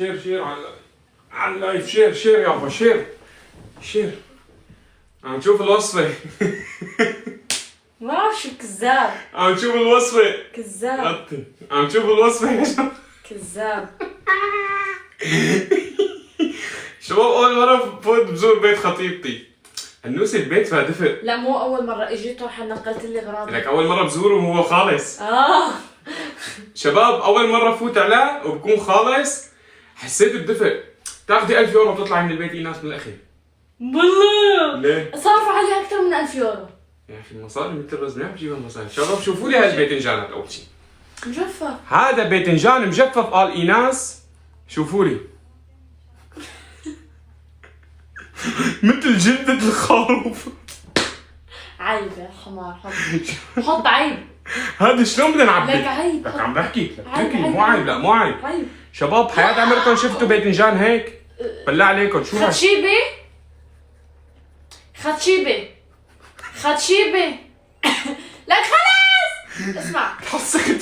شير على اللايف. شير يابا شير. عم تشوف الوصفة. ما بعرف شو كذاب. عم تشوف الوصفة. كذاب. عم تشوف الوصفة يا شباب. كذاب. شباب أول مرة فوت بزور بيت خطيبتي. النوس البيت فيها دفء. لا مو أول مرة اجيت وحن نقلت لي أغراضي. لك أول مرة بزوره وهو خالص. شباب أول مرة فوت عليه وبكون خالص حسيت بدفء. تاخدي 1000 يورو وتطلعي من البيت ناس من الأخير. بالله. ليه؟ صرفوا عليها أكثر من 1000 يورو. يا أخي المصاري مثل الرز ما بجيبها مصاري. شباب شوفوا لي هالباذنجانات أول شيء. مجفف. هذا باذنجان مجفف قال إيناس. شوفوا لي. مثل جلدة الخروف. عيب يا حمار. حط عيب. هذا شلون بدنا نعبي؟ لك عيب. لك عم بحكي لك عيب. مو عيب. لا مو عيب. عيب. شباب حياة عمركم شفتوا باذنجان هيك؟ بالله عليكم شو هاد؟ خدشيبي. لك خلاص. اسمع. تحسكت